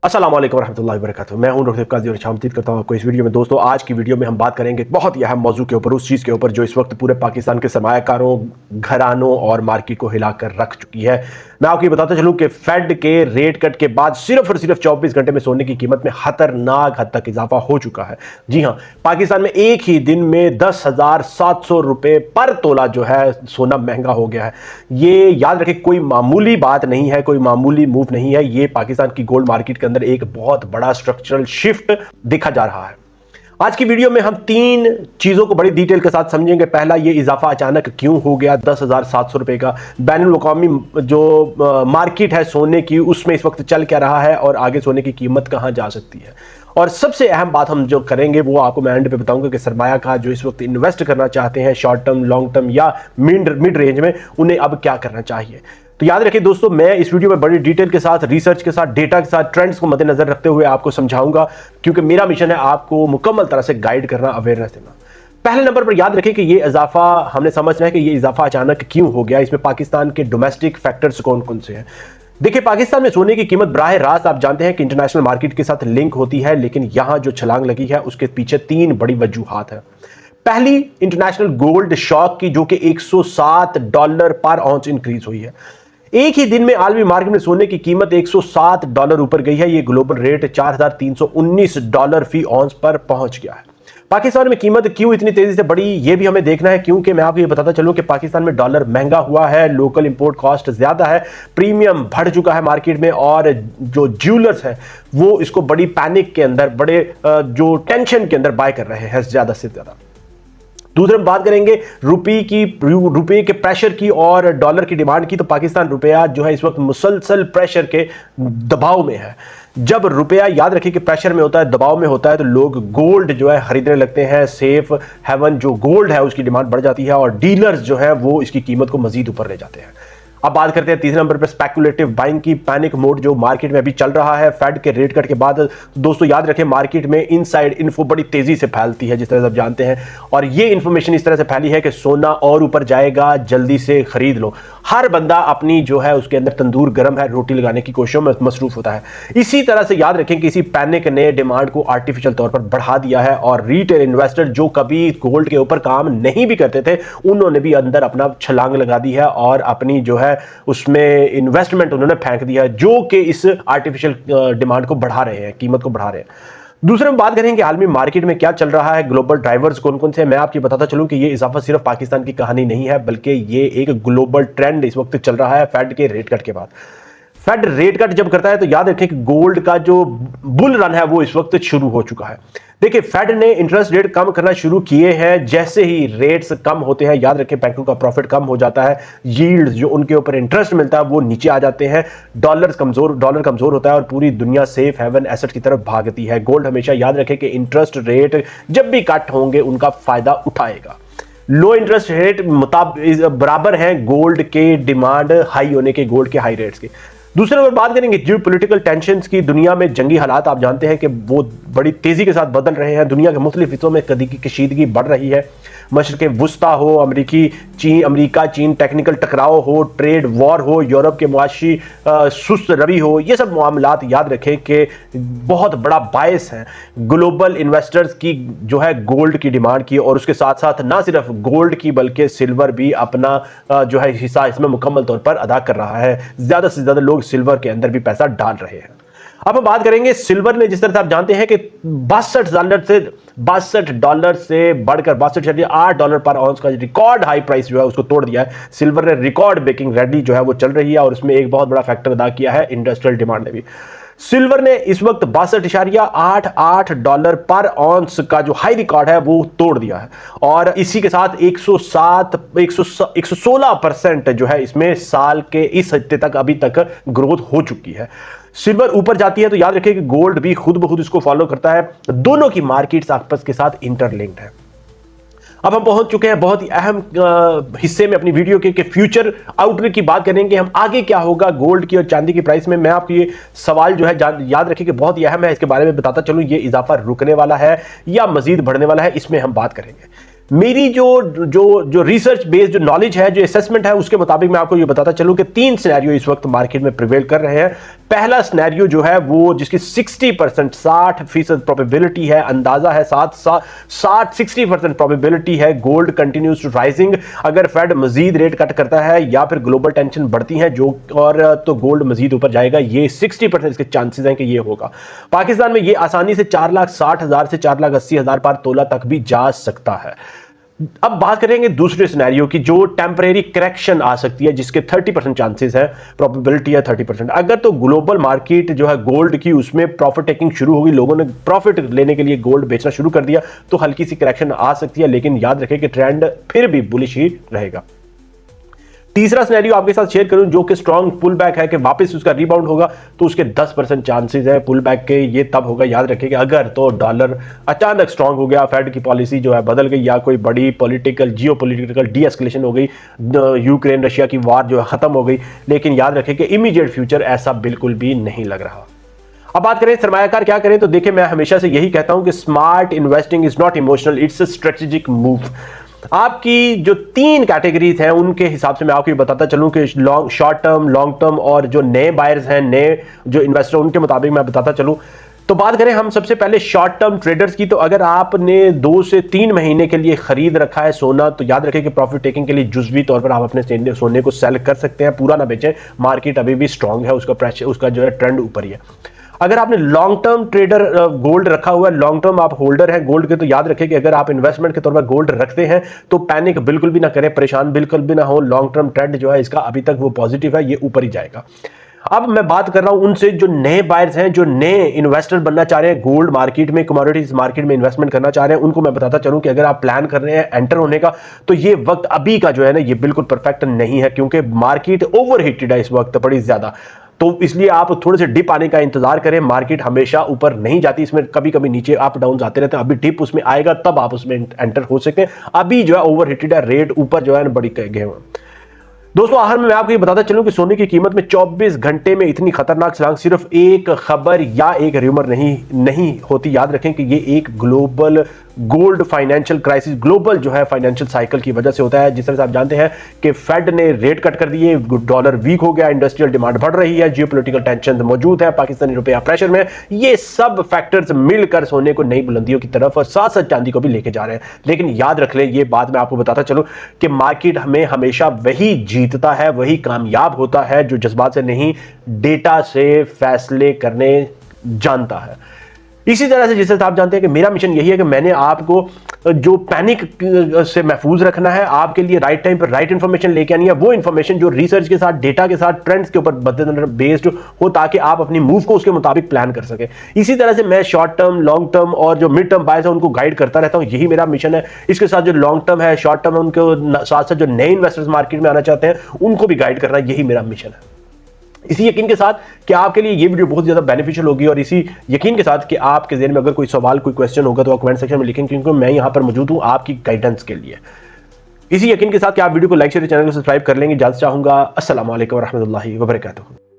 अस्सलाम वालेकुम रहमतुल्लाहि व बरकातहू। मैं हूं डॉक्टर काजी और शामतीद करता हूं आपको इस वीडियो में। दोस्तों, आज की वीडियो में हम बात करेंगे बहुत ही अहम मौजू के ऊपर, उस चीज़ के ऊपर जो इस वक्त पूरे पाकिस्तान के सरमायाकारों, घरानों और मार्केट को हिलाकर रख चुकी है। मैं आपको ये बताता चलूं कि फेड के रेट कट के बाद सिर्फ और सिर्फ 24 घंटे में सोने की कीमत में खतरनाक हद तक इजाफा हो चुका है। जी हाँ, पाकिस्तान में एक ही दिन में 10,700 रुपये पर तोला जो है सोना महंगा हो गया है। ये याद रखें, कोई मामूली बात नहीं है, कोई मामूली मूव नहीं है। ये पाकिस्तान की गोल्ड मार्केट के अंदर एक बहुत बड़ा स्ट्रक्चरल शिफ्ट देखा जा रहा है। आज की वीडियो में हम 3 चीजों को बड़ी डिटेल के साथ समझेंगे। पहला, ये इजाफा अचानक क्यों हो गया 10,700 रुपए का। बैनुल अक़वामी जो मार्केट है सोने की, उसमें इस वक्त चल क्या रहा है और आगे सोने की कीमत कहां जा सकती है। और सबसे अहम बात हम जो करेंगे वो आपको मैं एंड पे बताऊंगा कि सरमाया का जो इस वक्त इन्वेस्ट करना चाहते हैं शॉर्ट टर्म, लॉन्ग टर्म या मिड रेंज में, उन्हें अब क्या करना चाहिए। तो याद रखिए दोस्तों, मैं इस वीडियो में बड़ी डिटेल के साथ, रिसर्च के साथ, डेटा के साथ, ट्रेंड्स को मद्देनजर रखते हुए आपको समझाऊंगा, क्योंकि मेरा मिशन है आपको मुकम्मल तरह से गाइड करना, अवेयरनेस देना। पहले नंबर पर याद रखें कि ये इजाफा हमने समझना है कि ये इजाफा अचानक क्यों हो गया। इसमें पाकिस्तान के डोमेस्टिक फैक्टर्स कौन कौन से हैं। देखिए, पाकिस्तान में सोने की कीमत बराह रास्त आप जानते हैं कि इंटरनेशनल मार्केट के साथ लिंक होती है, लेकिन यहां जो छलांग लगी है उसके पीछे 3 बड़ी वजूहात है। पहली, इंटरनेशनल गोल्ड शॉक की, जो कि $107 पर आउंस इंक्रीज हुई है। एक ही दिन में आलमी मार्केट में सोने की कीमत $107 ऊपर गई है। ये ग्लोबल रेट $4,319 फी आउंस पर पहुंच गया है। पाकिस्तान में कीमत क्यों इतनी तेजी से बढ़ी, ये भी हमें देखना है, क्योंकि मैं आपको ये बताता चलूं कि पाकिस्तान में डॉलर महंगा हुआ है, लोकल इंपोर्ट कॉस्ट ज्यादा है, प्रीमियम बढ़ चुका है मार्केट में, और जो ज्वेलर्स है वो इसको बड़ी पैनिक के अंदर, बड़े जो टेंशन के अंदर बाय कर रहे हैं ज्यादा से ज्यादा। दूसरे में बात करेंगे रुपये के प्रेशर की और डॉलर की डिमांड की। तो पाकिस्तान रुपया जो है इस वक्त मुसलसल प्रेशर के दबाव में है। जब रुपया, याद रखिए कि प्रेशर में होता है, दबाव में होता है, तो लोग गोल्ड जो है खरीदने लगते हैं। सेफ हेवन जो गोल्ड है उसकी डिमांड बढ़ जाती है और डीलर्स जो है वो इसकी कीमत को मजीद ऊपर ले जाते हैं। अब बात करते हैं तीसरे नंबर पर स्पेकुलेटिव बाइंग की। पैनिक मोड जो मार्केट में अभी चल रहा है फेड के रेट कट के बाद। दोस्तों याद रखें, मार्केट में इनसाइड इन्फो बड़ी तेजी से फैलती है, जिस तरह से आप जानते हैं, और ये इंफॉर्मेशन इस तरह से फैली है कि सोना और ऊपर जाएगा, जल्दी से खरीद लो। हर बंदा अपनी जो है उसके अंदर तंदूर गर्म है, रोटी लगाने की कोशिशों में मसरूफ होता है। इसी तरह से याद रखें कि इसी पैनिक ने डिमांड को आर्टिफिशियल तौर पर बढ़ा दिया है, और रिटेल इन्वेस्टर जो कभी गोल्ड के ऊपर काम नहीं भी करते थे, उन्होंने भी अंदर अपना छलांग लगा दी है और अपनी जो है उसमें इन्वेस्टमेंट उन्होंने फेंक दिया है, जो कि इस आर्टिफिशियल डिमांड को बढ़ा रहे हैं, कीमत को बढ़ा रहे हैं। दूसरे में बात करें कि आलमी मार्केट में क्या चल रहा है, ग्लोबल ड्राइवर्स कौन कौन से हैं। मैं आपको बताता चलूं कि ये इजाफा सिर्फ पाकिस्तान की कहानी नहीं है, बल्कि ये एक ग्लोबल ट्रेंड इस वक्त चल रहा है फेड के रेट कट के बाद। फेड रेट कट जब करता है तो याद रखें कि गोल्ड का जो बुल रन है वो इस वक्त शुरू हो चुका है। देखिए, फेड ने इंटरेस्ट रेट कम करना शुरू किए हैं। जैसे ही रेट्स कम होते हैं, याद रखें बैंकों का प्रॉफिट कम हो जाता है, यील्ड जो उनके ऊपर इंटरेस्ट मिलता है वो नीचे आ जाते हैं, डॉलर कमजोर होता है और पूरी दुनिया सेफ हेवन एसेट की तरफ भागती है। गोल्ड हमेशा याद रखें कि इंटरेस्ट रेट जब भी कट होंगे उनका फायदा उठाएगा। लो इंटरेस्ट रेट बराबर है गोल्ड के डिमांड हाई होने के, गोल्ड के हाई रेट्स के। दूसरे नंबर बात करेंगे जियो पॉलिटिकल टेंशंस की। दुनिया में जंगी हालात आप जानते हैं कि वो बड़ी तेजी के साथ बदल रहे हैं। दुनिया के मुख्तलिफ हिस्सों में कशीदगी बढ़ रही है। मशरक़ वुस्ता हो, अमेरिका चीन टेक्निकल टकराव हो, ट्रेड वॉर हो, यूरोप के मुआशी सुस्त रवि हो, ये सब मामलात याद रखें कि बहुत बड़ा बायस है ग्लोबल इन्वेस्टर्स की जो है गोल्ड की डिमांड की, और उसके साथ साथ ना सिर्फ गोल्ड की बल्कि सिल्वर भी अपना जो है हिस्सा इसमें मुकम्मल तौर पर अदा कर रहा है। ज़्यादा से ज़्यादा लोग सिल्वर के अंदर भी पैसा डाल रहे हैं। अब हम बात करेंगे सिल्वर ने, जिस तरह से आप जानते हैं कि $62 से बढ़कर $62.8 पर आउंस का रिकॉर्ड हाई प्राइस जो है उसको तोड़ दिया है। सिल्वर ने रिकॉर्ड ब्रेकिंग रैली जो है वो चल रही है, और उसमें एक बहुत बड़ा फैक्टर अदा किया है इंडस्ट्रियल डिमांड ने भी। सिल्वर ने इस वक्त $62.88 पर आउंस का जो हाई रिकॉर्ड है वो तोड़ दिया है, और इसी के साथ 116% जो है इसमें साल के इस हफ्ते तक अभी तक ग्रोथ हो चुकी है। सिल्वर ऊपर जाती है तो याद रखिए कि गोल्ड भी खुद ब खुद इसको फॉलो करता है। दोनों की मार्केट्स आपस के साथ इंटरलिंक्ड है। अब हम पहुंच चुके हैं बहुत ही अहम हिस्से में अपनी वीडियो के फ्यूचर आउटलुक की बात करेंगे हम, आगे क्या होगा गोल्ड की और चांदी की प्राइस में। मैं आपको ये सवाल जो है याद रखिए कि बहुत ही अहम है, इसके बारे में बताता चलूं, ये इजाफा रुकने वाला है या मजीद बढ़ने वाला है, इसमें हम बात करेंगे। मेरी जो रिसर्च बेस्ड जो नॉलेज है, जो असेसमेंट है, उसके मुताबिक मैं आपको ये बताता चलूं कि 3 सिनेरियो इस वक्त मार्केट में प्रिवेल कर रहे हैं। पहला सिनेरियो जो है वो जिसकी 60% 60% प्रोबेबिलिटी है, अंदाजा है 60% प्रोबेबिलिटी है गोल्ड कंटिन्यूज टू राइजिंग। अगर फेड मजीद रेट कट करता है या फिर ग्लोबल टेंशन बढ़ती है जो और तो गोल्ड मजीद ऊपर जाएगा, ये 60% इसके चांसेस हैं कि ये होगा। पाकिस्तान में ये आसानी से 4,60,000 से 4,80,000 पर तोला तक भी जा सकता है। अब बात करेंगे दूसरे सिनेरियो की, जो टेम्परेरी करेक्शन आ सकती है जिसके 30% चांसेस है, प्रोबेबिलिटी है 30%। अगर तो ग्लोबल मार्केट जो है गोल्ड की उसमें प्रॉफिट टेकिंग शुरू होगी, लोगों ने प्रॉफिट लेने के लिए गोल्ड बेचना शुरू कर दिया, तो हल्की सी करेक्शन आ सकती है, लेकिन याद रखें कि ट्रेंड फिर भी बुलिश ही रहेगा। तीसरा सिनेरियो आपके साथ शेयर करूं जो कि स्ट्रॉन्ग पुल बैक है, कि वापस उसका रिबाउंड होगा, तो उसके 10% चांसेस है पुल बैक के। ये तब होगा, याद रखिएगा, अगर तो डॉलर अचानक स्ट्रॉन्ग हो गया, फेड की पॉलिसी जो है बदल गई, या कोई बड़ी पॉलिटिकल जियोपॉलिटिकल डी एस्केलेशन हो गई, यूक्रेन रशिया की वार जो है खत्म हो गई। लेकिन याद रखें कि इमीडिएट फ्यूचर ऐसा बिल्कुल भी नहीं लग रहा। अब बात करें सरमायाकार क्या करें, तो देखिए मैं हमेशा से यही कहता हूं कि smart investing is not emotional, it's a strategic move. आपकी जो 3 कैटेगरीज हैं उनके हिसाब से मैं आपको बताता चलूं कि शॉर्ट टर्म, लॉन्ग टर्म और जो नए बायर्स हैं, नए जो इन्वेस्टर, उनके मुताबिक मैं बताता चलूं। तो बात करें हम सबसे पहले शॉर्ट टर्म ट्रेडर्स की, तो अगर आपने 2 से 3 महीने के लिए खरीद रखा है सोना, तो याद रखें कि प्रॉफिट टेकिंग के लिए जुज़वी तौर पर आप अपने सोने को सेल कर सकते हैं, पूरा ना बेचें। मार्केट अभी भी स्ट्रांग है, उसका प्रेशर, उसका जो है ट्रेंड ऊपर ही है। अगर आपने लॉन्ग टर्म ट्रेडर गोल्ड रखा हुआ है, लॉन्ग टर्म आप होल्डर हैं गोल्ड के, तो याद रखें कि अगर आप इन्वेस्टमेंट के तौर पर गोल्ड रखते हैं तो पैनिक बिल्कुल भी ना करें, परेशान बिल्कुल भी ना हो। लॉन्ग टर्म ट्रेंड जो है इसका अभी तक वो पॉजिटिव है, ये ऊपर ही जाएगा। अब मैं बात कर रहा हूं उनसे जो नए बायर्स हैं, जो नए इन्वेस्टर बनना चाह रहे हैं गोल्ड मार्केट में, कमोडिटीज मार्केट में इन्वेस्टमेंट करना चाह रहे हैं, उनको मैं बताता चलूं कि अगर आप प्लान कर रहे हैं एंटर होने का, तो ये वक्त अभी का जो है ना, ये बिल्कुल परफेक्ट नहीं है, क्योंकि मार्केट ओवरहीटेड है इस वक्त बड़ी ज्यादा। तो इसलिए आप थोड़े से डिप आने का इंतजार करें। मार्केट हमेशा ऊपर नहीं जाती, इसमें कभी कभी नीचे अप डाउन आते रहते हैं। अभी डिप उसमें आएगा तब आप उसमें एंटर हो सकते हैं। अभी जो है ओवरहीटेड है, रेट ऊपर जो है बड़ी गए हुए। दोस्तों आखिर में मैं आपको ये बताता चलूं कि सोने की कीमत में 24 घंटे में इतनी खतरनाक छलांग सिर्फ एक खबर या एक र्यूमर नहीं होती। याद रखें कि ये एक global gold financial crisis, global जो है फाइनेंशियल साइकिल की वजह से होता है। जिस तरह से आप जानते हैं कि फेड ने रेट कट कर दिए, डॉलर वीक हो गया, इंडस्ट्रियल डिमांड बढ़ रही है, जियोपॉलिटिकल टेंशन मौजूद है, पाकिस्तानी रुपया प्रेशर में, ये सब फैक्टर्स मिलकर सोने को नई बुलंदियों की तरफ और साथ साथ चांदी को भी लेके जा रहे हैं। लेकिन याद रख लें, ये बात मैं आपको बताता चलूं कि मार्केट हमें हमेशा वही जीतता है, वही कामयाब होता है जो जज्बात से नहीं, डेटा से फैसले करने जानता है। इसी तरह से जैसे आप जानते हैं कि मेरा मिशन यही है कि मैंने आपको जो पैनिक से महफूज रखना है, आपके लिए राइट टाइम पर राइट इंफॉर्मेशन लेके आनी है, वो इंफॉर्मेशन जो रिसर्च के साथ, डेटा के साथ, ट्रेंड्स के ऊपर बेस्ड हो, ताकि आप अपनी मूव को उसके मुताबिक प्लान कर सकें। इसी तरह से मैं शॉर्ट टर्म, लॉन्ग टर्म और जो मिड टर्म बायर्स है उनको गाइड करता रहता हूं, यही मेरा मिशन है। इसके साथ जो लॉन्ग टर्म है, शॉर्ट टर्म है, उनके साथ साथ जो नए इन्वेस्टर्स मार्केट में आना चाहते हैं उनको भी गाइड करना, यही मेरा मिशन है। इसी यकीन के साथ कि आपके लिए ये वीडियो बहुत ज्यादा बेनिफिशियल होगी, और इसी यकीन के साथ कि आपके ज़हन में अगर कोई सवाल, कोई क्वेश्चन होगा तो आप कमेंट सेक्शन में लिखें, क्योंकि मैं यहां पर मौजूद हूं आपकी गाइडेंस के लिए। इसी यकीन के साथ कि आप वीडियो को लाइक शेयर, चैनल को सब्सक्राइब कर लेंगे, इजाज़त चाहूंगा। अस्सलाम वालेकुम रहमतुल्लाहि व बरकातुहू।